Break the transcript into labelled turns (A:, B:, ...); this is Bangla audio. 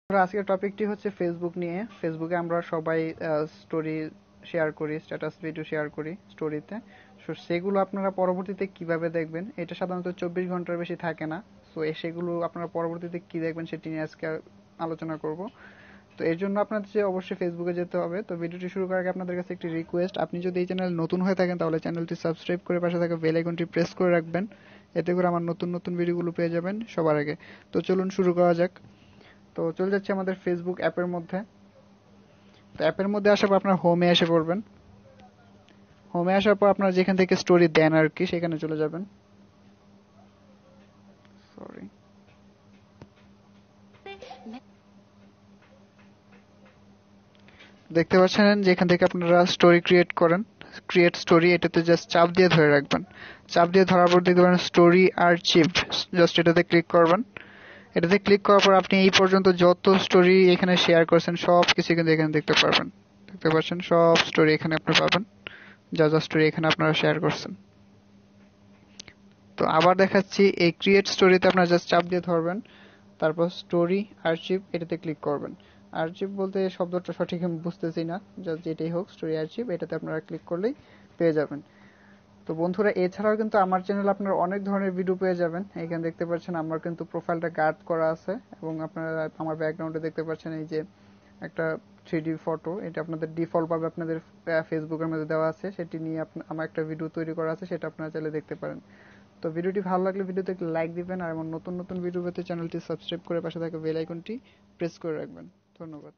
A: আজকের টপিকটি হচ্ছে ফেসবুক নিয়ে। ফেসবুকে আমরা সবাই স্টোরি শেয়ার করি, স্ট্যাটাস ভিডিও শেয়ার করি স্টোরিতে। সো সেগুলো আপনারা পরবর্তীতে কিভাবে দেখবেন, এটা সাধারণত 24 ঘন্টার বেশি থাকে না। সো সেগুলো আপনারা পরবর্তীতে কি দেখবেন সেটি নিয়ে আজকে আলোচনা করব। তো এর জন্য আপনাদের অবশ্যই ফেসবুকে যেতে হবে। তো ভিডিওটি শুরু করার আগে আপনাদের কাছে একটি রিকোয়েস্ট, আপনি যদি এই চ্যানেল নতুন হয়ে থাকেন তাহলে চ্যানেলটি সাবস্ক্রাইব করে পাশে থাকা বেল আইকনটি প্রেস করে রাখবেন। এতে করে আমার নতুন নতুন ভিডিওগুলো পেয়ে যাবেন সবার আগে। তো চলুন শুরু করা যাক। তো চলে যাচ্ছে আমাদের ফেসবুক অ্যাপের মধ্যে। তো অ্যাপের মধ্যে আসার পর আপনার হোমে এসে পড়বেন। হোমে আসার পর আপনার যেখান থেকে স্টোরি দেন আর কি সেখানে চলে যাবেন। সরি, দেখতে পাচ্ছেন যেখান থেকে আপনারা স্টোরি ক্রিয়েট করেন, ক্রিয়েট স্টোরি, এটাতে জাস্ট চাপ দিয়ে ধরে রাখবেন। চাপ দিয়ে ধরার পর দেখতে পারেন স্টোরি আর্চিভ, জাস্ট এটাতে ক্লিক করবেন। এটাতে ক্লিক করার পর আপনি এই পর্যন্ত যত স্টোরি এখানে শেয়ার করেছেন সব কিছু কিন্তু এখানে দেখতে পারবেন। দেখতে পাচ্ছেন সব স্টোরি এখানে আপনি পাবেন, যা যা স্টোরি এখানে আপনারা শেয়ার করছেন। তো আবার দেখাচ্ছি, এই ক্রিয়েট স্টোরিতে আপনারা জাস্ট চাপ দিয়ে ধরবেন, তারপর স্টোরি আর্চিভ এটাতে ক্লিক করবেন। আর্চিভ বলতে শব্দটা সঠিক আমি বুঝতেছি না, জাস্ট যেটাই হোক স্টোরি আর্চিভ এটাতে আপনারা ক্লিক করলেই পেয়ে যাবেন। তো বন্ধুরা, এছাড়াও কিন্তু আমার চ্যানেলে আপনারা অনেক ধরনের ভিডিও পেয়ে যাবেন। এখানে দেখতে পাচ্ছেন আমার কিন্তু প্রোফাইলটা গার্ড করা আছে, এবং আপনারা আমার ব্যাকগ্রাউন্ডে দেখতে পাচ্ছেন এই যে একটা 3D ফটো, এটা আপনাদের ডিফল্ট ভাবে আপনাদের ফেসবুকের মধ্যে দেওয়া আছে, সেটি নিয়ে আমার একটা ভিডিও তৈরি করা আছে, সেটা আপনারা চাইলে দেখতে পারেন। তো ভিডিওটি ভালো লাগলে ভিডিওতে একটা লাইক দিবেন, আর এমন নতুন নতুন ভিডিও পেতে চ্যানেলটি সাবস্ক্রাইব করে পাশে থাকা বেল আইকনটি প্রেস করে রাখবেন। ধন্যবাদ।